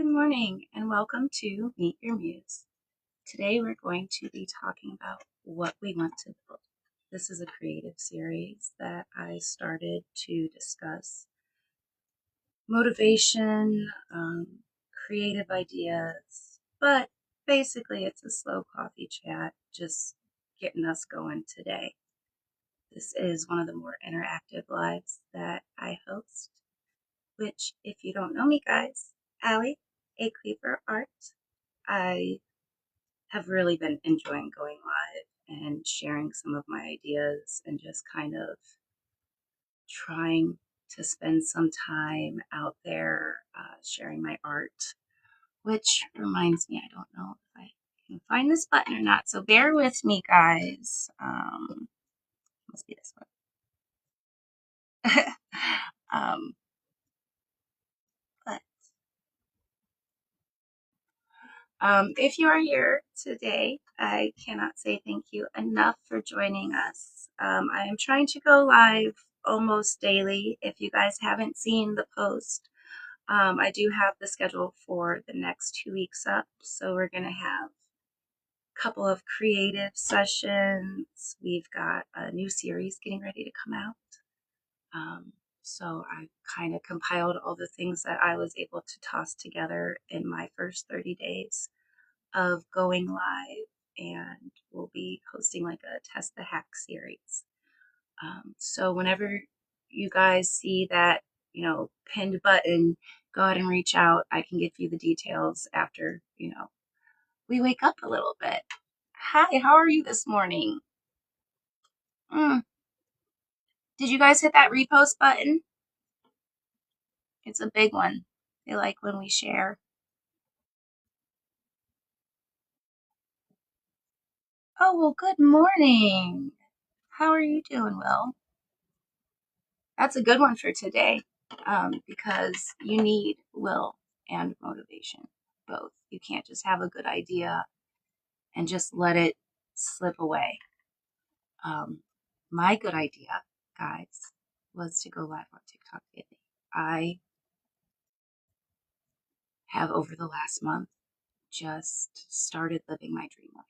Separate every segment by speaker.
Speaker 1: Good morning and welcome to Meet Your Muse. Today we're going to be talking about what we want to build. This is a creative series that I started to discuss motivation, creative ideas, but basically it's a slow coffee chat, just getting us going today. This is one of the more interactive lives that I host, which if you don't know me guys, ACleaverArt. I have really been enjoying going live and sharing some of my ideas and just kind of trying to spend some time out there sharing my art, which reminds me, I don't know if I can find this button or not, so bear with me, guys. Must be this one. um, but if you are here today, I cannot say thank you enough for joining us. I am trying to go live almost daily. If you guys haven't seen the post, I do have the schedule for the next 2 weeks up. So we're going to have a couple of creative sessions. We've got a new series getting ready to come out. So I kind of compiled all the things that I was able to toss together in my first 30 days of going live, and we'll be hosting like a Test the Hack series. So whenever you guys see that, pinned button, go ahead and reach out. I can give you the details after, we wake up a little bit. Hi, how are you this morning? Did you guys hit that repost button? It's a big one. They like when we share. Oh, well, good morning. How are you doing, Will? That's a good one for today, because you need will and motivation, both. You can't just have a good idea and just let it slip away. My good idea, guys, was to go live on TikTok daily. I have, over the last month, just started living my dream life.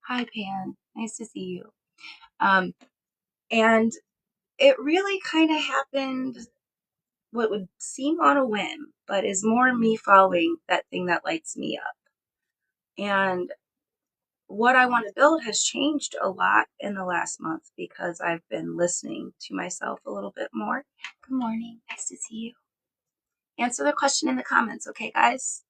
Speaker 1: Hi, Pan. Nice to see you. And it really kind of happened what would seem on a whim, but is more me following that thing that lights me up. And what I want to build has changed a lot in the last month because I've been listening to myself a little bit more. Good morning. Nice to see you. Answer the question in the comments, okay, guys?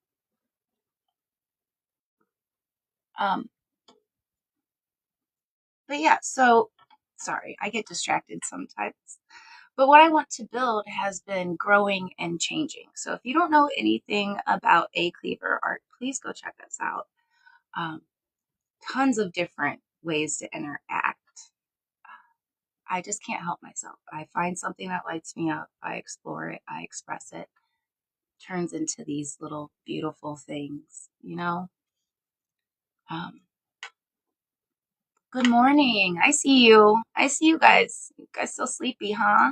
Speaker 1: But yeah, so sorry, I get distracted sometimes. But what I want to build has been growing and changing. So if you don't know anything about ACleaverArt, please go check us out. Tons of different ways to interact. I just can't help myself. I find something that lights me up. I explore it. I express it. Turns into these little beautiful things, Good morning. I see you. I see you guys. You guys still sleepy, huh?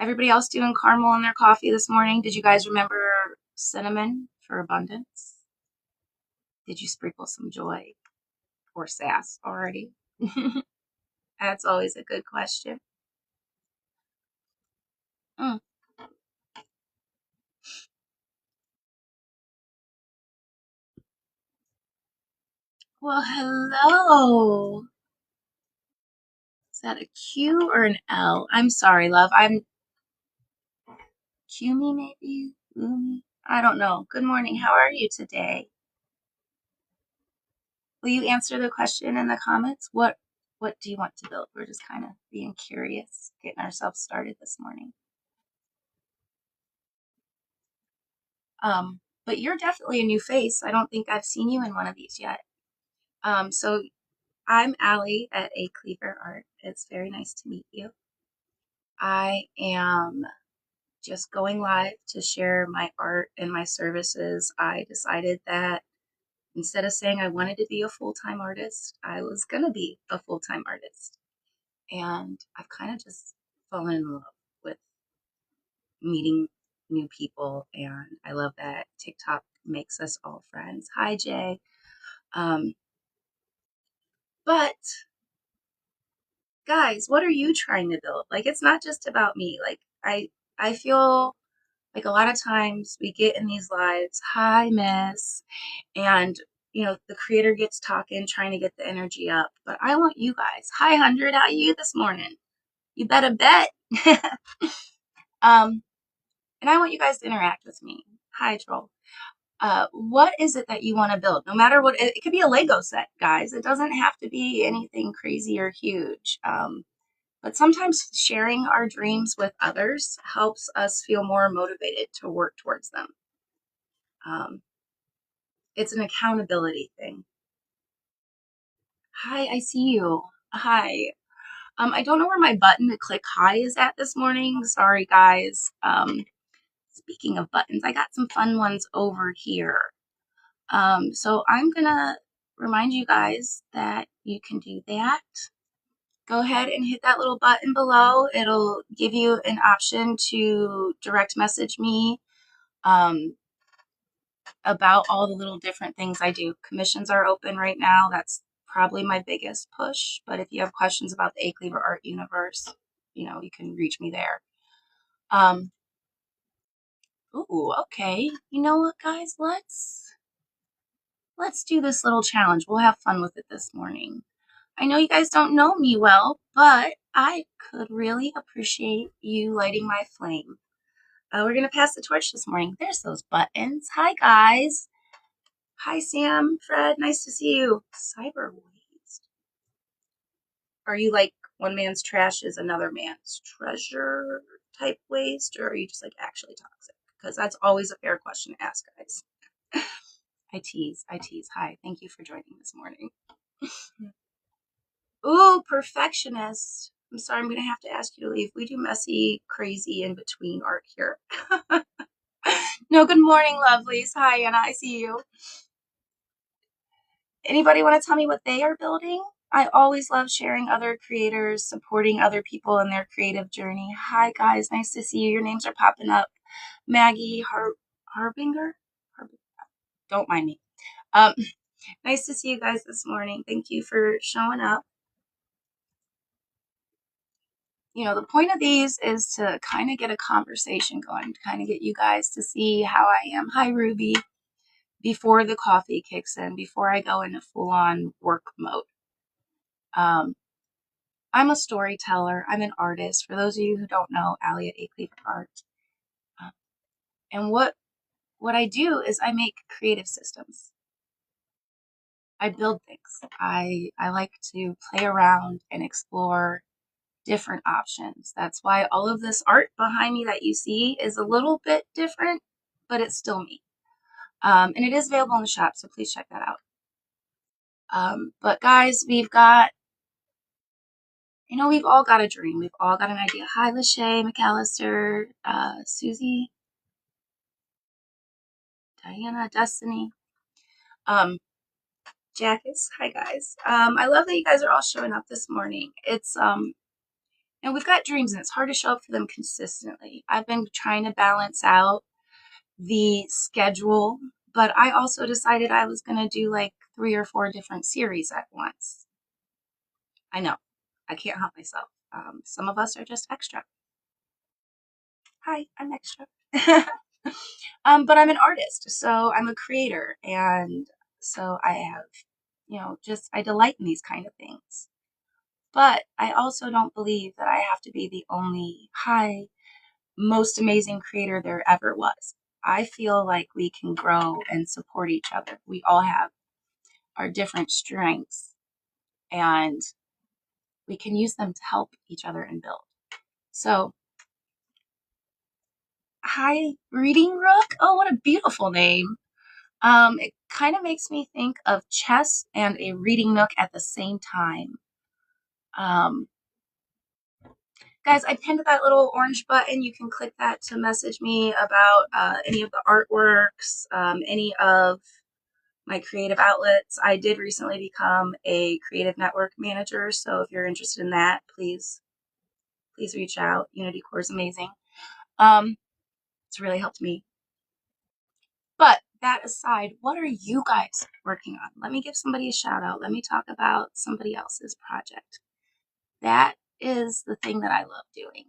Speaker 1: Everybody else doing caramel in their coffee this morning? Did you guys remember cinnamon for abundance? Did you sprinkle some joy or sass already? That's always a good question. Mm. Well, hello. Is that a Q or an L? I'm sorry, love. I'm Q me maybe? Umi? I don't know. Good morning. How are you today? Will you answer the question in the comments? What do you want to build? We're just kind of being curious, getting ourselves started this morning. But you're definitely a new face. I don't think I've seen you in one of these yet. So I'm Allie at ACleaverArt. It's very nice to meet you. I am just going live to share my art and my services. I decided that instead of saying I wanted to be a full-time artist, I was going to be a full-time artist. And I've kind of just fallen in love with meeting new people, and I love that TikTok makes us all friends. Hi, Jay. Um, but guys, what are you trying to build? Like, it's not just about me. Like, I feel like a lot of times we get in these lives, hi, miss, and the creator gets talking, trying to get the energy up. But I want you guys. Hi, 100. How are you this morning? You better bet. um, and I want you guys to interact with me. Hi, troll. What is it that you want to build? No matter what, it could be a Lego set, guys. It doesn't have to be anything crazy or huge. But sometimes sharing our dreams with others helps us feel more motivated to work towards them. It's an accountability thing. Hi, I see you. Hi. I don't know where my button to click hi is at this morning. Sorry, guys. Speaking of buttons, I got some fun ones over here. So I'm gonna remind you guys that you can do that. Go ahead and hit that little button below. It'll give you an option to direct message me about all the little different things I do. Commissions are open right now. That's probably my biggest push. But if you have questions about the ACleaverArt universe, you can reach me there. Ooh, okay. You know what, guys? Let's do this little challenge. We'll have fun with it this morning. I know you guys don't know me well, but I could really appreciate you lighting my flame. We're going to pass the torch this morning. There's those buttons. Hi, guys. Hi, Sam, Fred. Nice to see you. Cyber waste. Are you like one man's trash is another man's treasure type waste, or are you just like actually toxic? Because that's always a fair question to ask, guys. I tease. Hi, thank you for joining this morning. Ooh, perfectionist. I'm sorry, I'm going to have to ask you to leave. We do messy, crazy, in between art here. No, good morning, lovelies. Hi, Anna, I see you. Anybody want to tell me what they are building? I always love sharing other creators, supporting other people in their creative journey. Hi, guys. Nice to see you. Your names are popping up. Maggie Harbinger? Don't mind me. Nice to see you guys this morning. Thank you for showing up. The point of these is to kind of get a conversation going, to kind of get you guys to see how I am. Hi, Ruby. Before the coffee kicks in, before I go into full-on work mode. I'm a storyteller. I'm an artist. For those of you who don't know, Allie at ACleaverArt. And what I do is I make creative systems. I build things. I like to play around and explore different options. That's why all of this art behind me that you see is a little bit different, but it's still me. And it is available in the shop, so please check that out. But guys, we've all got a dream. We've all got an idea. Hi, Lachey, McAllister, Susie, Diana, Destiny, Jackus. Hi, guys. I love that you guys are all showing up this morning. It's, we've got dreams and it's hard to show up for them consistently. I've been trying to balance out the schedule, but I also decided I was going to do like 3 or 4 different series at once. I know, I can't help myself. Some of us are just extra. Hi, I'm extra. But I'm an artist, so I'm a creator, and so I have, I delight in these kind of things. But I also don't believe that I have to be the only most amazing creator there ever was. I feel like we can grow and support each other. We all have our different strengths, and we can use them to help each other and build. So, hi, Reading Rook. Oh, what a beautiful name. It kind of makes me think of chess and a reading nook at the same time. Guys, I pinned that little orange button. You can click that to message me about any of the artworks, any of my creative outlets. I did recently become a creative network manager, so if you're interested in that, please reach out. Unity Core is amazing. It's really helped me. But that aside, what are you guys working on? Let me give somebody a shout out. Let me talk about somebody else's project. That is the thing that I love doing,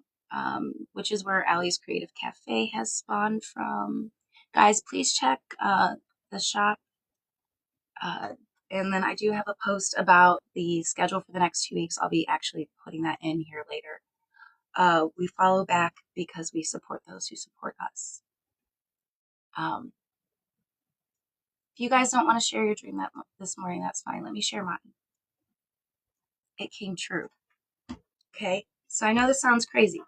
Speaker 1: which is where Allie's Creative Cafe has spawned from. Guys, please check the shop. And then I do have a post about the schedule for the next 2 weeks. I'll be actually putting that in here later. We follow back because we support those who support us. If you guys don't want to share your dream this morning, that's fine. Let me share mine. It came true. Okay, so I know this sounds crazy.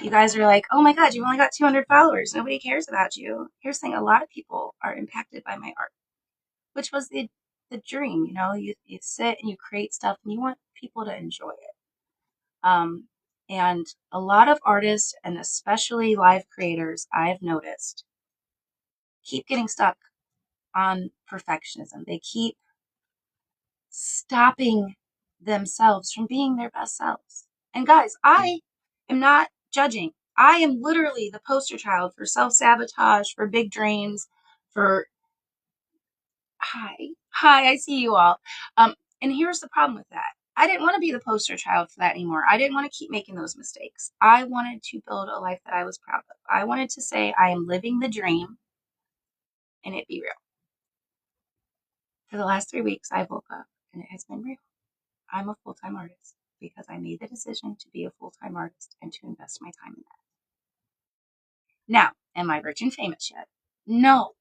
Speaker 1: You guys are like, oh my God, you've only got 200 followers. Nobody cares about you. Here's the thing, a lot of people are impacted by my art, which was the dream. You know, you sit and you create stuff and you want people to enjoy it. And a lot of artists, and especially live creators, I've noticed, keep getting stuck on perfectionism. They keep stopping themselves from being their best selves. And guys, I am not judging. I am literally the poster child for self-sabotage, for big dreams, for hi, I see you all. And here's the problem with that. I didn't want to be the poster child for that anymore. I didn't want to keep making those mistakes. I wanted to build a life that I was proud of. I wanted to say I am living the dream and it be real. For the last 3 weeks, I woke up and it has been real. I'm a full-time artist because I made the decision to be a full-time artist and to invest my time in that. Now, am I rich and famous yet? No.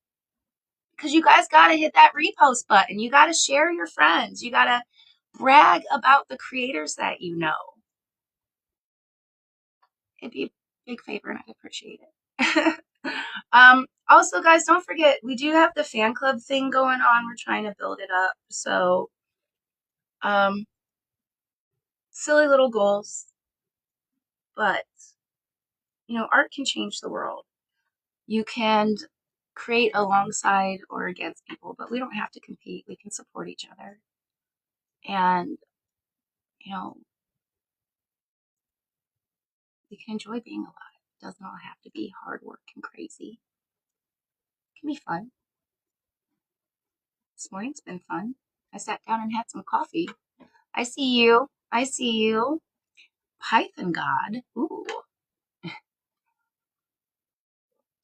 Speaker 1: Because you guys got to hit that repost button. You got to share your friends. You got to brag about the creators that you know. It'd be a big favor and I'd appreciate it. Also, guys, don't forget, we do have the fan club thing going on. We're trying to build it up. So, silly little goals. But, you know, art can change the world. You can create alongside or against people, but we don't have to compete. We can support each other. And, you know, we can enjoy being alive. It does not have to be hard work and crazy. It can be fun. This morning's been fun. I sat down and had some coffee. I see you. I see you. Python God. Ooh.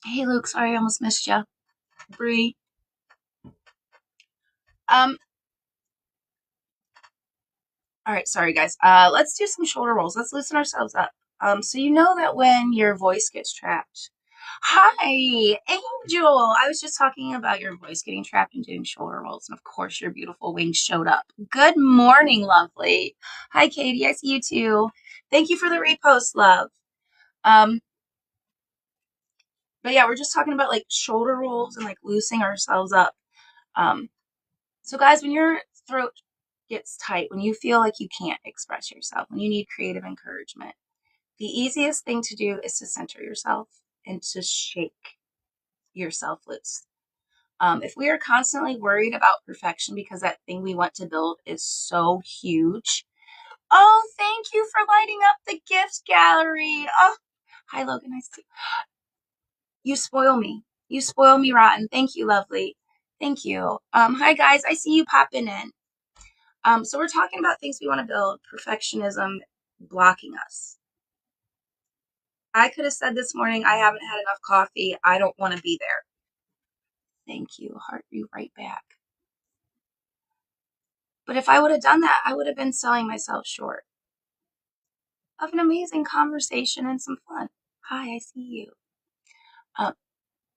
Speaker 1: Hey, Luke. Sorry I almost missed you. Bree. All right, sorry guys. Let's do some shoulder rolls. Let's loosen ourselves up. So you know that when your voice gets trapped. Hi, Angel. I was just talking about your voice getting trapped and doing shoulder rolls, and of course your beautiful wings showed up. Good morning, lovely. Hi, Katie. I see you too. Thank you for the repost, love. But yeah, we're just talking about like shoulder rolls and like loosening ourselves up. So guys, when your throat gets tight, when you feel like you can't express yourself, when you need creative encouragement, the easiest thing to do is to center yourself and to shake yourself loose. If we are constantly worried about perfection because that thing we want to build is so huge. Oh, thank you for lighting up the gift gallery. Oh, hi, Logan. Nice to see you. You spoil me. You spoil me rotten. Thank you, lovely. Thank you. Hi, guys. I see you popping in. So we're talking about things we want to build, perfectionism blocking us. I could have said this morning, I haven't had enough coffee. I don't want to be there. Thank you. Heart you right back. But if I would have done that, I would have been selling myself short of an amazing conversation and some fun. Hi, I see you.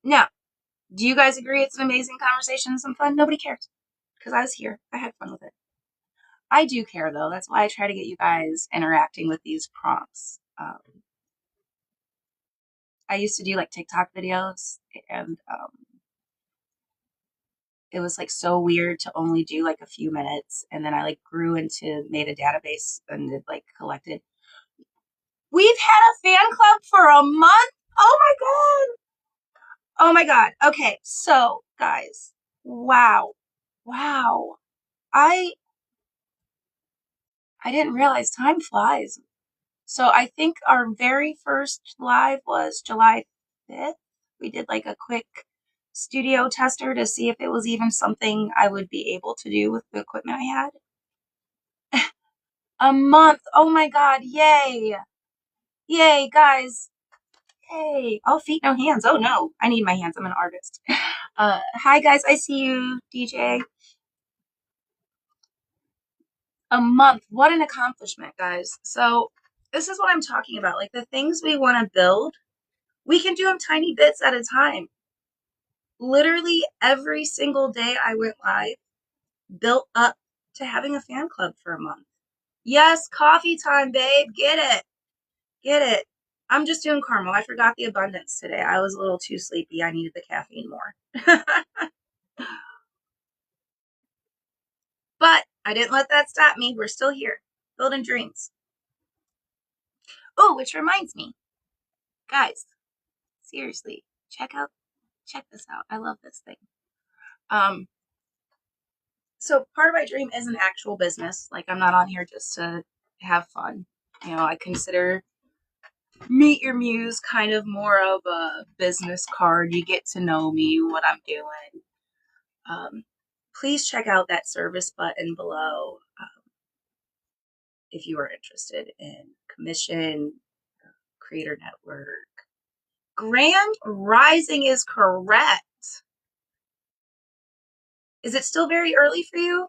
Speaker 1: Now, do you guys agree it's an amazing conversation and some fun? Nobody cares because I was here. I had fun with it. I do care though. That's why I try to get you guys interacting with these prompts. I used to do like TikTok videos and it was like so weird to only do like a few minutes. And then I like made a database and it like collected. We've had a fan club for a month. Oh my God. Oh my God. Okay. So guys, wow. I didn't realize time flies. So I think our very first live was July 5th. We did like a quick studio tester to see if it was even something I would be able to do with the equipment I had. A month. Oh my God. Yay. Yay, guys. Hey, all feet, no hands. Oh no, I need my hands. I'm an artist. Hi guys, I see you, DJ. A month. What an accomplishment, guys. So this is what I'm talking about. Like the things we want to build, we can do them tiny bits at a time. Literally every single day I went live built up to having a fan club for a month. Yes, coffee time, babe. Get it. Get it. I'm just doing caramel. I forgot the abundance today. I was a little too sleepy. I needed the caffeine more. But I didn't let that stop me. We're still here, building dreams. Oh, which reminds me, guys, seriously, check this out. I love this thing. So part of my dream is an actual business. Like I'm not on here just to have fun. You know, I consider Meet Your Muse kind of more of a business card. You get to know me, what I'm doing. Please check out that service button below if you are interested in commission, creator network. Grand Rising is correct. Is it still very early for you?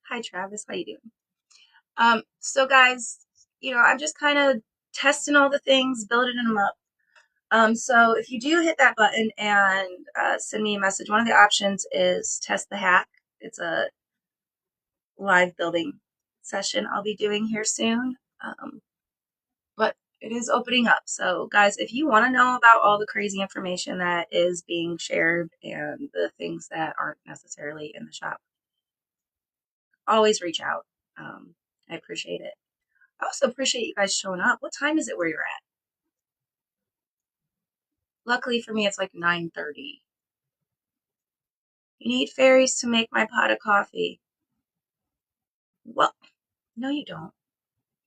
Speaker 1: Hi, Travis. How you doing? So guys, you know, I'm just kind of testing all the things, building them up. So if you do hit that button and send me a message, one of the options is test the hack. It's a live building session I'll be doing here soon. But it is opening up. So guys, if you want to know about all the crazy information that is being shared and the things that aren't necessarily in the shop, always reach out. I appreciate it. I also appreciate you guys showing up. What time is it where you're at? Luckily for me, it's like 9:30. You need fairies to make my pot of coffee. Well, no, you don't.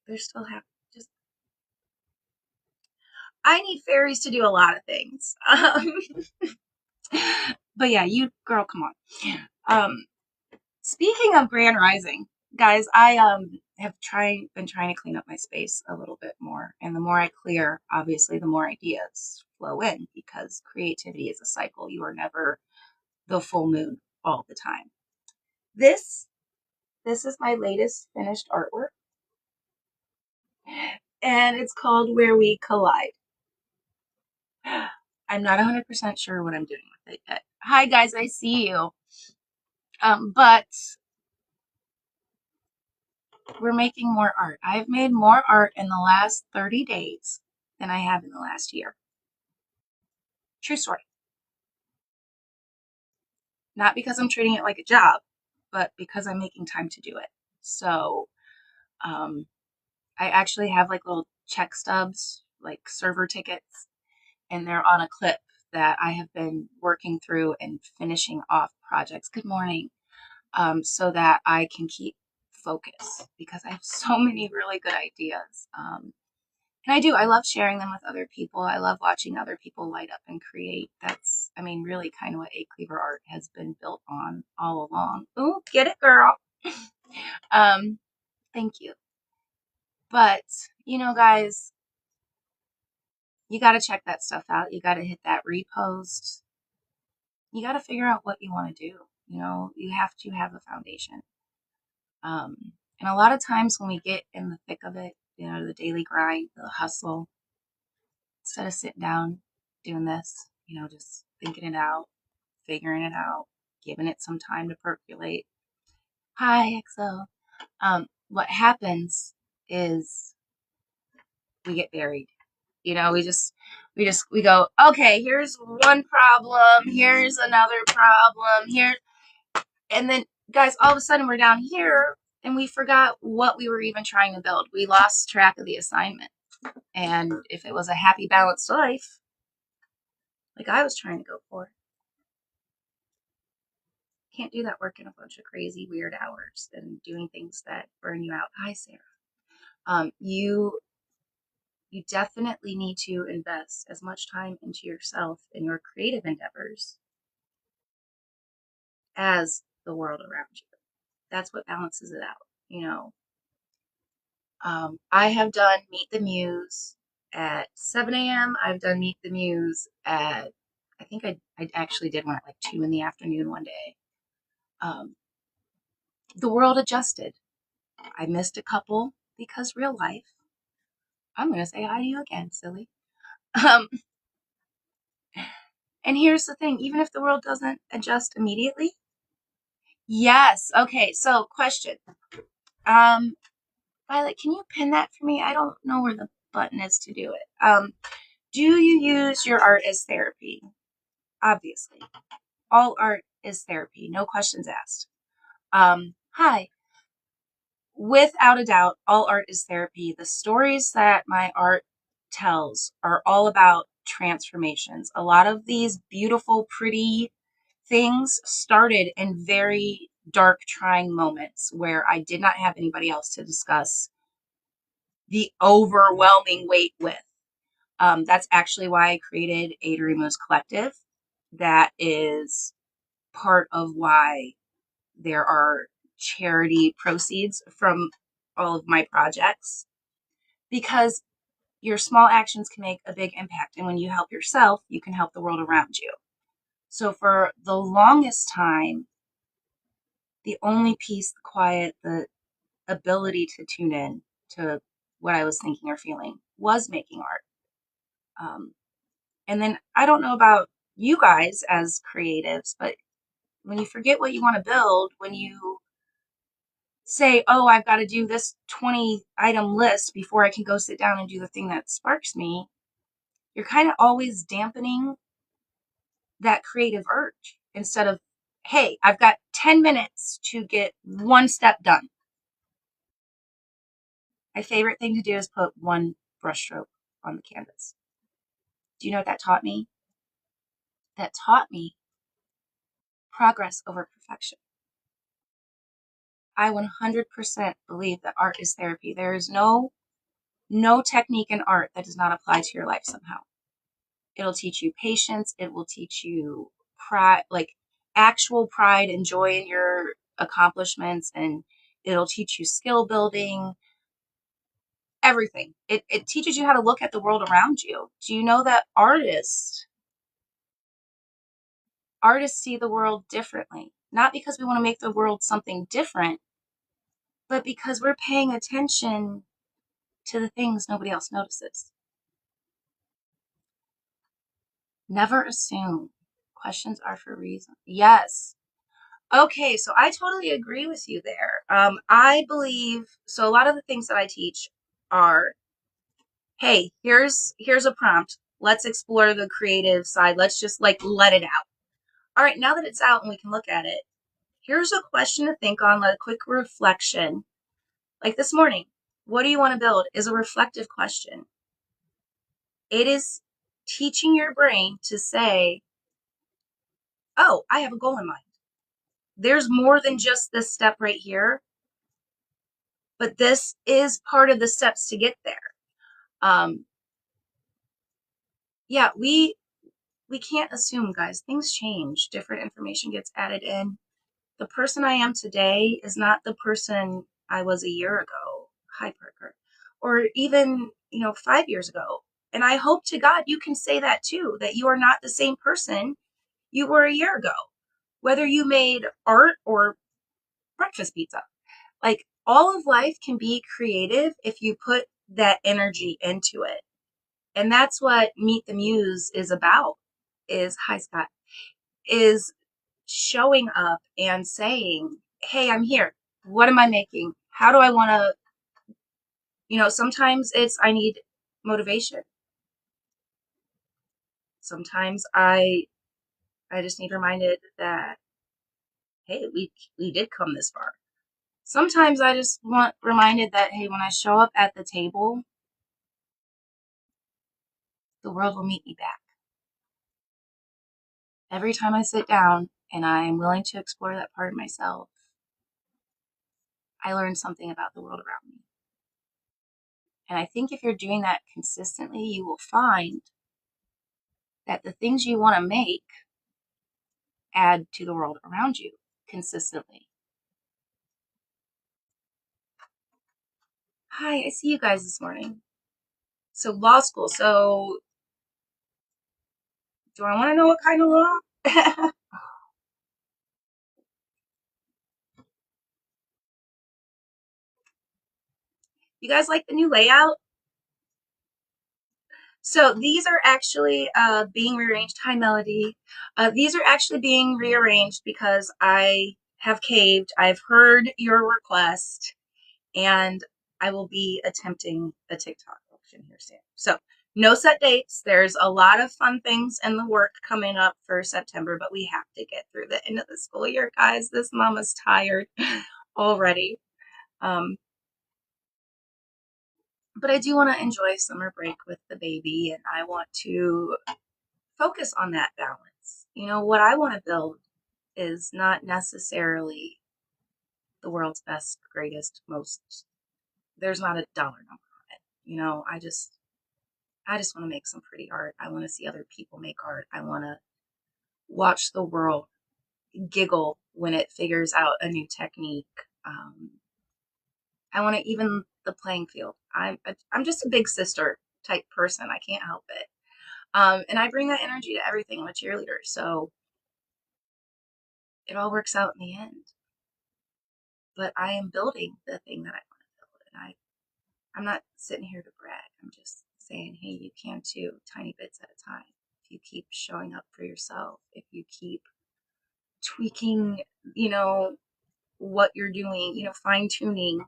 Speaker 1: There's still have just. I need fairies to do a lot of things. But yeah, you girl, come on. Speaking of Grand Rising, guys, I have been trying to clean up my space a little bit more, and the more I clear, obviously, the more ideas flow in because creativity is a cycle. You are never the full moon all the time. This is my latest finished artwork, and it's called Where We Collide. I'm not 100% sure what I'm doing with it yet. Hi guys, I see you. But we're making more art. I've made more art in the last 30 days than I have in the last year. True story. Not because I'm treating it like a job, but because I'm making time to do it. So, I actually have like little check stubs, like server tickets, and they're on a clip that I have been working through and finishing off projects. Good morning. So that I can keep focus because I have so many really good ideas. And I do. I love sharing them with other people. I love watching other people light up and create. That's, I mean, really kind of what ACleaverArt has been built on all along. Ooh, get it, girl. Thank you. But, you know, guys, you got to check that stuff out. You got to hit that repost. You got to figure out what you want to do. You know, you have to have a foundation. And a lot of times when we get in the thick of it, you know, the daily grind, the hustle, instead of sitting down doing this, you know, just thinking it out, figuring it out, giving it some time to percolate. Hi, XO. What happens is we get buried. You know, we go, okay, here's one problem, here's another problem, here, and then guys, all of a sudden we're down here and we forgot what we were even trying to build. We lost track of the assignment. And if it was a happy, balanced life, like I was trying to go for, can't do that working a bunch of crazy, weird hours and doing things that burn you out. Hi, Sarah. You you definitely need to invest as much time into yourself and your creative endeavors as the world around you. That's what balances it out, you know. I have done Meet the Muse at 7 a.m. I've done Meet the Muse at, I think I actually did one at like 2 in the afternoon one day. Um, the world adjusted. I missed a couple because real life. I'm going to say hi to you again, silly. Um, and here's the thing, even if the world doesn't adjust immediately, yes. Okay, so question. Um, Violet, can you pin that for me? I don't know where the button is to do it. Do you use your art as therapy? Obviously. All art is therapy, no questions asked. Hi. Without a doubt, all art is therapy. The stories that my art tells are all about transformations. A lot of these beautiful, pretty things started in very dark, trying moments where I did not have anybody else to discuss the overwhelming weight with. That's actually why I created A Muse Collective. That is part of why there are charity proceeds from all of my projects, because your small actions can make a big impact. And when you help yourself, you can help the world around you. So for the longest time, the only peace, the quiet, the ability to tune in to what I was thinking or feeling was making art. And then I don't know about you guys as creatives, but when you forget what you want to build, when you say, oh, I've got to do this 20 item list before I can go sit down and do the thing that sparks me, you're kind of always dampening that creative urge instead of, hey, I've got 10 minutes to get one step done. My favorite thing to do is put one brushstroke on the canvas. Do you know what that taught me? That taught me progress over perfection. I 100% believe that art is therapy. There is no technique in art that does not apply to your life somehow. It'll teach you patience. It will teach you pride, like actual pride and joy in your accomplishments. And it'll teach you skill building, everything. It teaches you how to look at the world around you. Do you know that artists see the world differently? Not because we want to make the world something different, but because we're paying attention to the things nobody else notices. Never assume. Questions are for a reason. Yes. Okay, so I totally agree with you there. I believe so. A lot of the things that I teach are, hey, here's a prompt. Let's explore the creative side. Let's just like let it out. All right, now that it's out and we can look at it, here's a question to think on, like a quick reflection. Like this morning, what do you want to build is a reflective question. It is teaching your brain to say, oh, I have a goal in mind. There's more than just this step right here, but this is part of the steps to get there. Yeah, we can't assume, guys. Things change. Different information gets added in. The person I am today is not the person I was a year ago. Hi, Parker. Or even, 5 years ago. And I hope to God you can say that too, that you are not the same person you were a year ago. Whether you made art or breakfast pizza. Like, all of life can be creative if you put that energy into it. And that's what Meet the Muse is about, is, hi Scott, is showing up and saying, hey, I'm here. What am I making? How do I want to, sometimes it's, I need motivation. Sometimes I just need reminded that, hey, we did come this far. Sometimes I just want reminded that, hey, when I show up at the table, the world will meet me back. Every time I sit down and I'm willing to explore that part of myself, I learn something about the world around me. And I think if you're doing that consistently, you will find that the things you want to make add to the world around you consistently. Hi, I see you guys this morning. So law school. So do I want to know what kind of law? You guys like the new layout? So these are actually being rearranged. Hi, Melody. These are actually being rearranged because I have caved. I've heard your request, and I will be attempting a TikTok auction here soon. So no set dates. There's a lot of fun things in the work coming up for September, but we have to get through the end of the school year, guys. This mama's tired already. But I do want to enjoy summer break with the baby, and I want to focus on that balance. You know, what I want to build is not necessarily the world's best, greatest, most, there's not a dollar number on it. You know, I just want to make some pretty art. I want to see other people make art. I want to watch the world giggle when it figures out a new technique. I want to even the playing field. I'm just a big sister type person. I can't help it. And I bring that energy to everything. I'm a cheerleader, so it all works out in the end. But I am building the thing that I want to build, and I'm not sitting here to brag. I'm just saying, hey, you can too, tiny bits at a time. If you keep showing up for yourself, if you keep tweaking, what you're doing, fine tuning,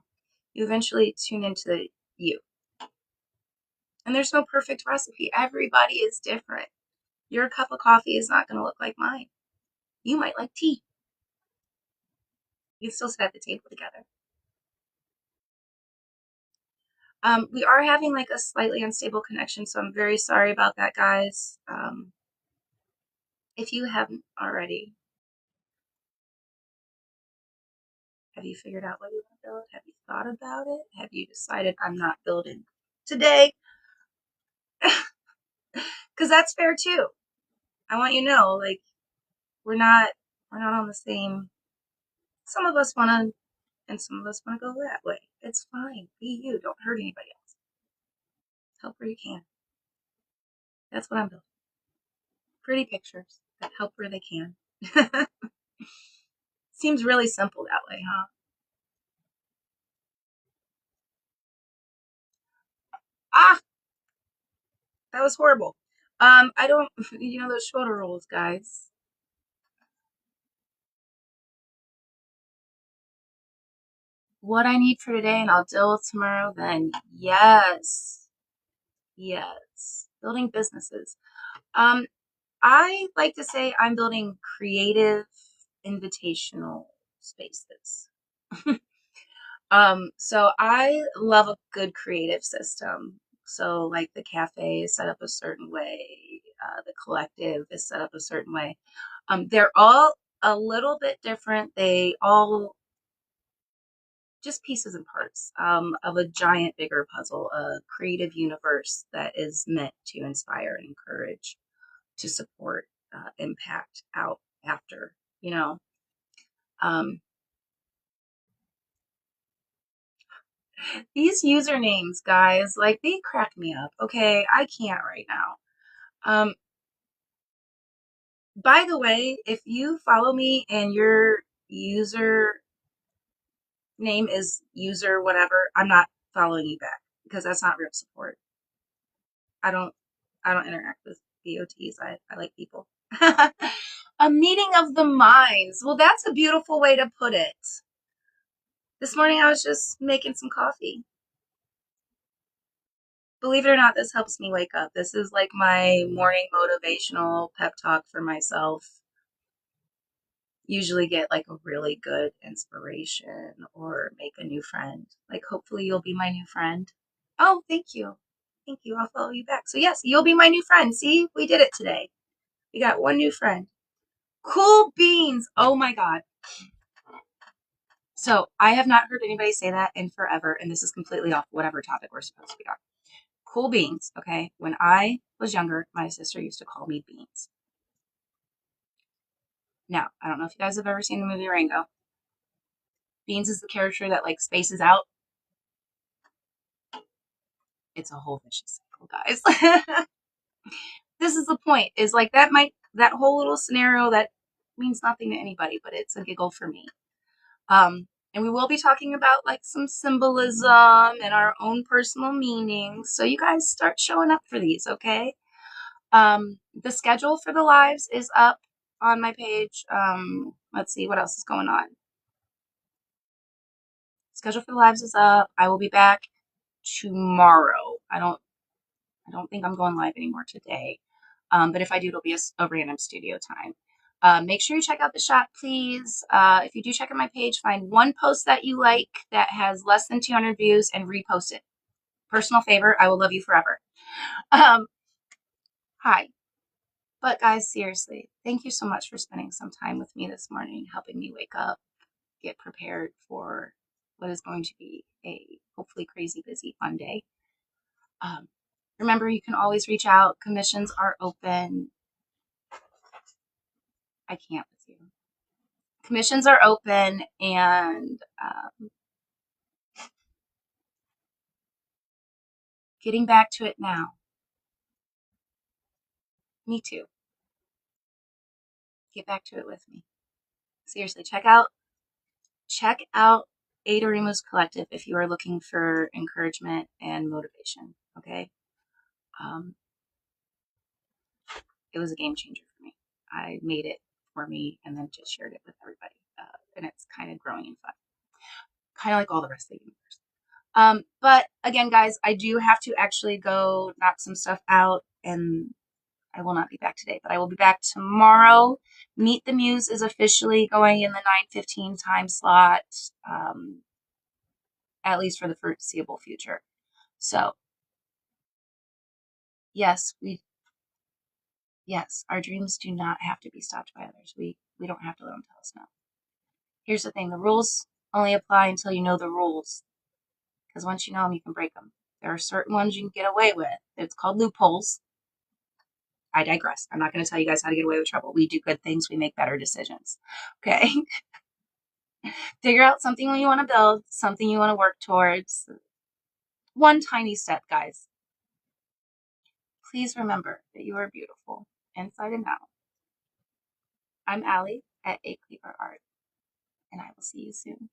Speaker 1: you eventually tune into the you. And there's no perfect recipe. Everybody is different. Your cup of coffee is not going to look like mine. You might like tea. You can still sit at the table together. We are having like a slightly unstable connection, so I'm very sorry about that, guys. If you haven't already, have you figured out what you want to build? Have you thought about it? Have you decided I'm not building today? Because that's fair too. I want you to know, like, we're not on the same. Some of us want to, and some of us want to go that way. It's fine. Be you. Don't hurt anybody else. Help where you can. That's what I'm building. Pretty pictures that help where they can. Seems really simple that way, huh? Ah, that was horrible. I don't, those shoulder rolls, guys. What I need for today and I'll deal with tomorrow, then yes. Yes. Building businesses. I like to say I'm building creative invitational spaces. So I love a good creative system. So like the cafe is set up a certain way, the collective is set up a certain way. They're all a little bit different. They all just pieces and parts of a giant, bigger puzzle, a creative universe that is meant to inspire and encourage, to support, impact out after, Um, these usernames, guys, like they crack me up. Okay, I can't right now. By the way, if you follow me and your user name is user whatever, I'm not following you back because that's not real support. I don't interact with BOTs. I like people. A meeting of the minds. Well, that's a beautiful way to put it. This morning I was just making some coffee. Believe it or not, this helps me wake up. This is like my morning motivational pep talk for myself. Usually get like a really good inspiration or make a new friend. Like hopefully you'll be my new friend. Oh, thank you. Thank you. I'll follow you back. So yes, you'll be my new friend. See, we did it today. We got one new friend. Cool beans. Oh my God. So I have not heard anybody say that in forever, and this is completely off whatever topic we're supposed to be on. Cool beans, okay? When I was younger, my sister used to call me Beans. Now, I don't know if you guys have ever seen the movie Rango. Beans is the character that like spaces out. It's a whole vicious cycle, guys. This is the point, is like that whole little scenario that means nothing to anybody, but it's a giggle for me. And we will be talking about like some symbolism and our own personal meanings. So you guys start showing up for these, okay? The schedule for the lives is up on my page. Let's see what else is going on. Schedule for the lives is up. I will be back tomorrow. I don't think I'm going live anymore today. But if I do, it'll be a random studio time. Make sure you check out the shop, please. If you do check out my page, find one post that you like that has less than 200 views and repost it. Personal favor, I will love you forever. Hi. But guys, seriously, thank you so much for spending some time with me this morning, helping me wake up, get prepared for what is going to be a hopefully crazy, busy, fun day. Remember, you can always reach out. Commissions are open. I can't with you. Commissions are open, and getting back to it now. Me too. Get back to it with me. Seriously, check out Adorima's Collective if you are looking for encouragement and motivation. Okay. It was a game changer for me. I made it for me and then just shared it with everybody. And it's kind of growing and fun. Kind of like all the rest of the universe. But again, guys, I do have to actually go knock some stuff out, and I will not be back today, but I will be back tomorrow. Meet the Muse is officially going in the 9:15 time slot, at least for the foreseeable future. So, yes, our dreams do not have to be stopped by others. We don't have to let them tell us no. Here's the thing, the rules only apply until you know the rules, because once you know them, you can break them. There are certain ones you can get away with. It's called loopholes. I digress. I'm not going to tell you guys how to get away with trouble. We do good things. We make better decisions. Okay? Figure out something you want to build, something you want to work towards. One tiny step, guys. Please remember that you are beautiful, inside and out. I'm Allie at ACleaverArt, and I will see you soon.